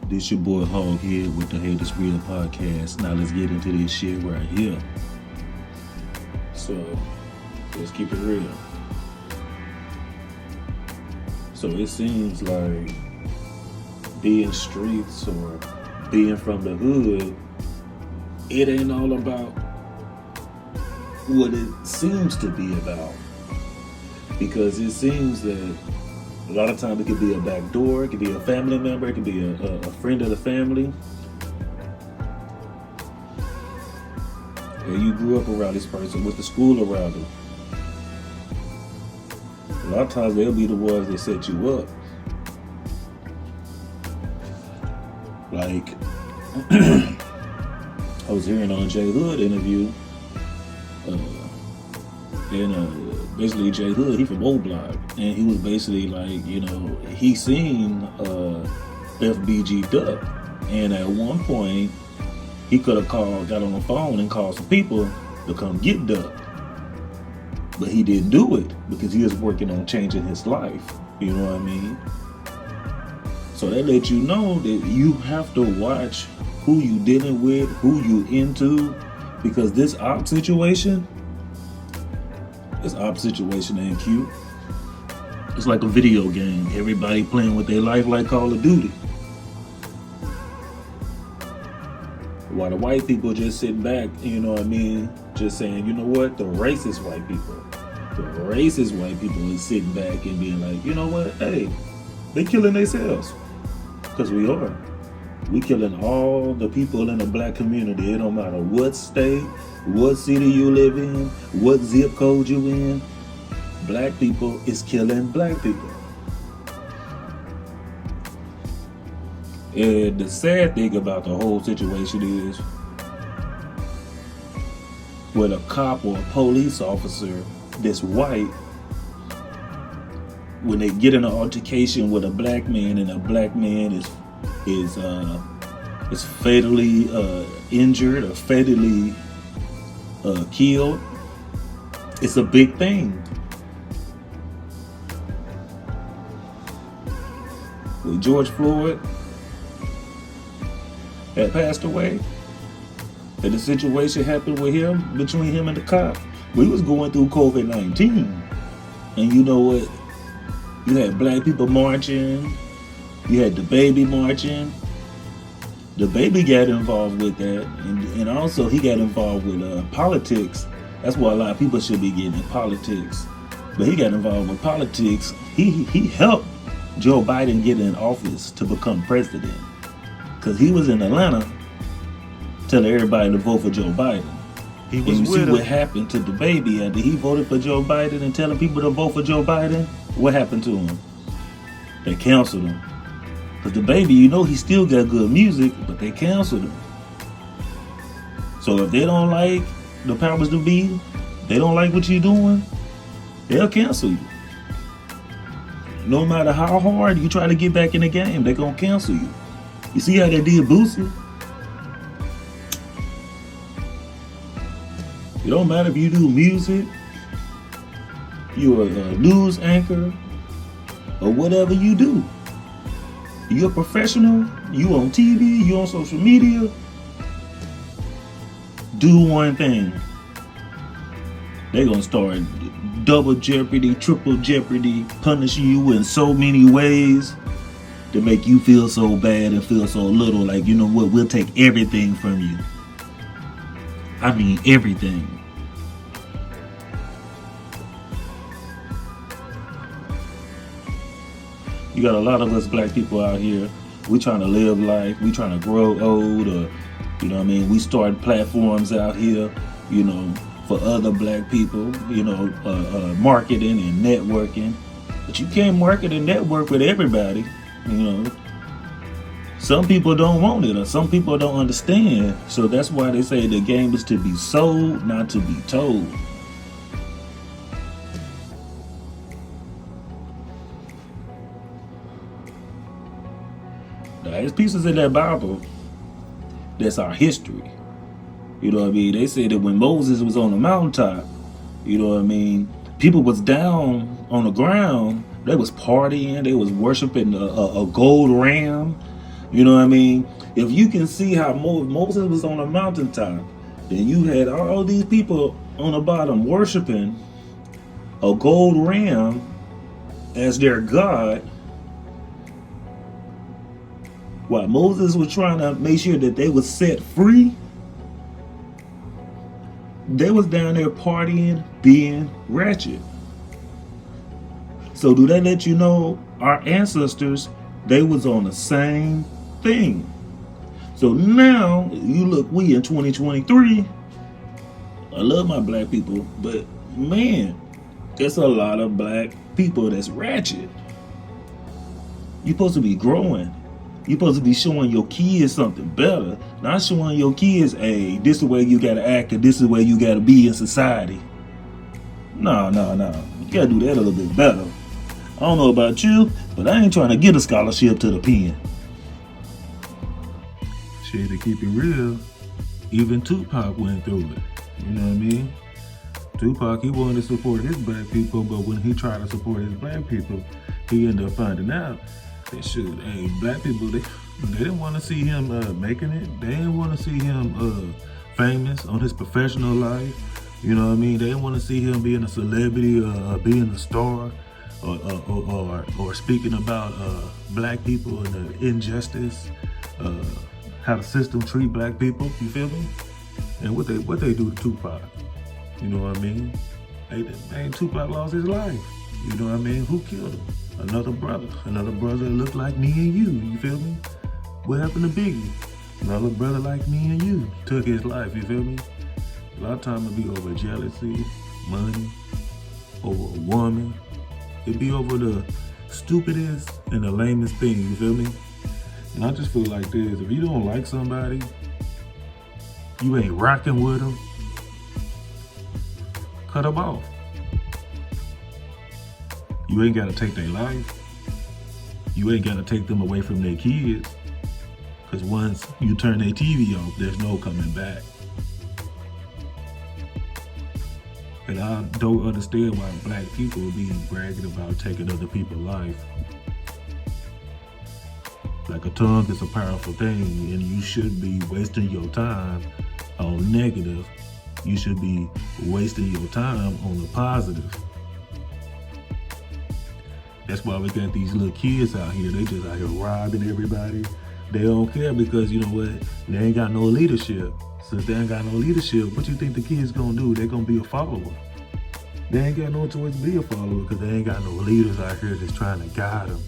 This your boy Hog here with the Haters Real podcast. Now let's get into this shit right here. So let's keep it real. So it seems like being streets or being from the hood, it ain't all about what it seems to be about. Because it seems that a lot of times it could be a back door, it could be a family member, it could be a friend of the family. And you grew up around this person, went to school around them. A lot of times they'll be the ones that set you up. Like, I was hearing on J Hood interview, and basically J Hood, he from O Block, and he was basically like, he seen FBG Duck, and at one point he could have got on the phone and called some people to come get Duck, but he didn't do it because he was working on changing his life. You know what I mean? So that lets you know that you have to watch who you dealing with, who you into, because this op situation ain't cute. It's like a video game. Everybody playing with their life like Call of Duty. While the white people just sit back, just saying, you know what, the racist white people is sitting back and being like, you know what, hey, they killing themselves. Because we are. We killing all the people in the black community. It don't matter what state, what city you live in, what zip code you in. Black people is killing black people. And the sad thing about the whole situation is when a cop or a police officer that's white, when they get in an altercation with a black man and a black man is fatally injured or fatally killed, it's a big thing. When George Floyd had passed away, and the situation happened with him, between him and the cop, we was going through COVID-19. And you know what? You had black people marching, you had the baby marching. The baby got involved with that, and also he got involved with politics. That's why a lot of people should be getting in politics. But he got involved with politics. He helped Joe Biden get in office to become president. Because he was in Atlanta telling everybody to vote for Joe Biden. He was and you with see what happened to the baby after he voted for Joe Biden and telling people to vote for Joe Biden? What happened to him? They canceled him. Because the baby, he still got good music, but they canceled him. So if they don't like the powers to be, they don't like what you're doing, they'll cancel you. No matter how hard you try to get back in the game, they're going to cancel you. You see how they did Boosie? It don't matter if you do music, you're a news anchor, or whatever you do. You're a professional, you on TV, you on social media. Do one thing. They're going to start double jeopardy, triple jeopardy, punishing you in so many ways to make you feel so bad and feel so little. Like, you know what, we'll take everything from you. I mean, everything. You got a lot of us black people out here. We trying to live life. We trying to grow old, or we start platforms out here, for other black people, marketing and networking. But you can't market and network with everybody, Some people don't want it, or some people don't understand. So that's why they say the game is to be sold, not to be told. There's pieces in that Bible that's our history. They say that when Moses was on the mountaintop, people was down on the ground. They was partying. They was worshiping a gold ram. You know what I mean? If you can see how Moses was on a mountaintop, then you had all these people on the bottom worshiping a gold ram as their god, while Moses was trying to make sure that they was set free. They was down there partying, being ratchet. So do that let you know our ancestors, they was on the same thing? So now you look, we in 2023. I love my black people, but man, there's a lot of black people that's ratchet. You're supposed to be growing. You're supposed to be showing your kids something better, not showing your kids, hey, this is the way you gotta act, and this is the way you gotta be in society. No. You gotta do that a little bit better. I don't know about you, but I ain't trying to get a scholarship to the pen. Shit, to keep it real, even Tupac went through it. You know what I mean? Tupac, he wanted to support his black people, but when he tried to support his black people, he ended up finding out that shit, hey, black people, they didn't want to see him making it. They didn't want to see him famous on his professional life. You know what I mean? They didn't want to see him being a celebrity, being a star, or speaking about black people and the injustice, how the system treat black people. You feel me? And what they do to Tupac. You know what I mean? Hey, Tupac lost his life. You know what I mean? Who killed him? Another brother that looked like me and you. You feel me? What happened to Biggie? Another brother like me and you took his life. You feel me? A lot of times it be over jealousy, money, over a woman. It be over the stupidest and the lamest thing. You feel me? And I just feel like this: if you don't like somebody, you ain't rocking with them, cut them off. You ain't gotta take their life. You ain't gotta take them away from their kids. Cause once you turn their TV off, there's no coming back. And I don't understand why black people be bragging about taking other people's life. Like, a tongue is a powerful thing, and you should be wasting your time on negative. You should be wasting your time on the positive. That's why we got these little kids out here. They just out here robbing everybody. They don't care because, you know what, they ain't got no leadership. Since they ain't got no leadership, what you think the kids gonna do? They gonna be a follower. They ain't got no choice to be a follower because they ain't got no leaders out here that's trying to guide them.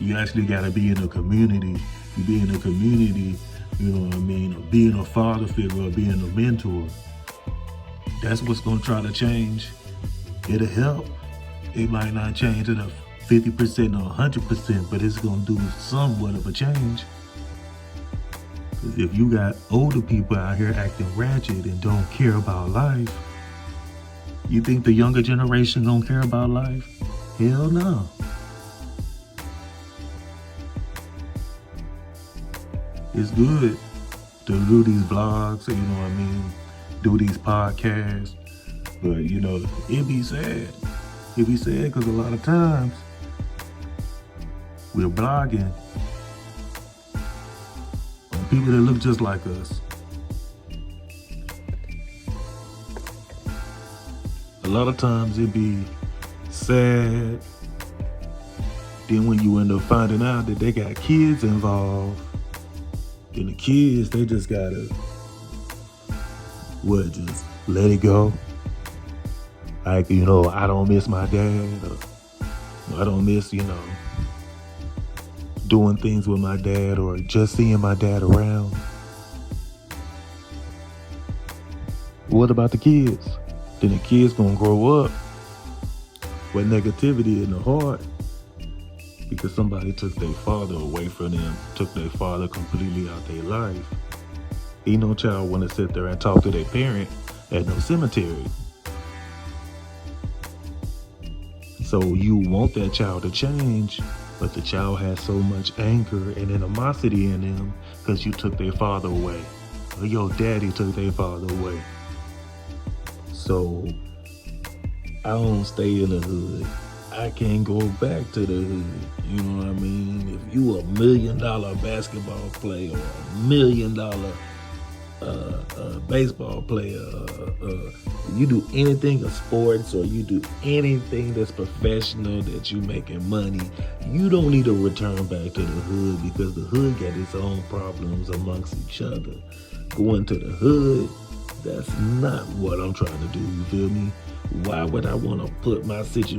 You actually gotta be in a community. You be in a community, you know what I mean, or being a father figure or being a mentor. That's what's gonna try to change. It'll help. It might not change it a 50% or 100%, but it's gonna do somewhat of a change. Because if you got older people out here acting ratchet and don't care about life, you think the younger generation gonna care about life? Hell no. It's good to do these vlogs, you know what I mean, do these podcasts, but you know, it be sad. It be sad because a lot of times we're blogging on people that look just like us. A lot of times it be sad. Then when you end up finding out that they got kids involved, then the kids, they just gotta, just let it go. Like, you know, I don't miss my dad, or I don't miss, you know, doing things with my dad or just seeing my dad around. What about the kids? Then the kids gonna grow up with negativity in the heart because somebody took their father away from them, took their father completely out their life. Ain't no child wanna sit there and talk to their parent at no cemetery. So you want that child to change, but the child has so much anger and animosity in them because you took their father away, or your daddy took their father away. So I don't stay in the hood. I can't go back to the hood. You know what I mean? If you $1 million basketball player or $1 million baseball player, you do anything in sports or you do anything that's professional that you making money, you don't need to return back to the hood because the hood got its own problems amongst each other. Going to the hood, that's not what I'm trying to do, you feel me? Why would I want to put myself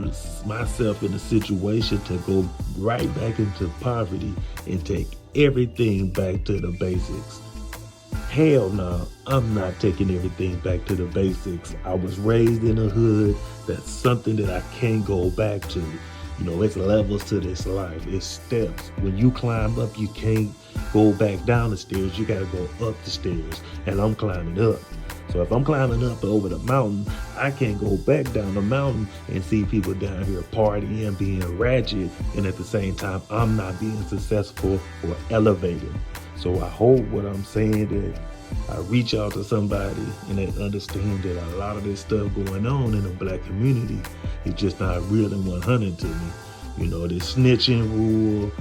in a situation to go right back into poverty and take everything back to the basics? Hell no, I'm not taking everything back to the basics. I was raised in a hood. That's something that I can't go back to. You know, it's levels to this life. It's steps. When you climb up, you can't go back down the stairs. You gotta go up the stairs. And I'm climbing up. So if I'm climbing up over the mountain, I can't go back down the mountain and see people down here partying, being ratchet, and at the same time, I'm not being successful or elevated. So I hope what I'm saying that I reach out to somebody and they understand that a lot of this stuff going on in the black community is just not real and 100 to me. You know, this snitching rule,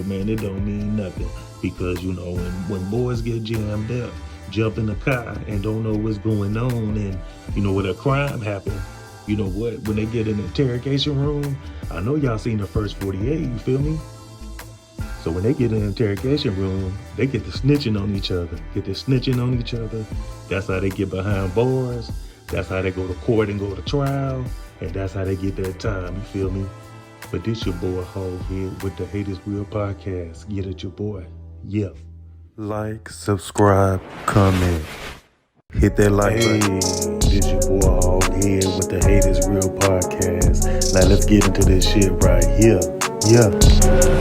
man, it don't mean nothing because, you know, when boys get jammed up, jump in the car and don't know what's going on and, you know, when a crime happens, you know what, when they get in the interrogation room, I know y'all seen the first 48, you feel me? So when they get in the interrogation room, they get to snitching on each other. That's how they get behind bars. That's how they go to court and go to trial. And that's how they get their time, you feel me? But this your boy Hoghead with the Hate Is Real podcast. Get it, your boy. Yeah. Like, subscribe, comment. Hit that like button. This your boy Hoghead with the Hate Is Real podcast. Now let's get into this shit right here. Yeah.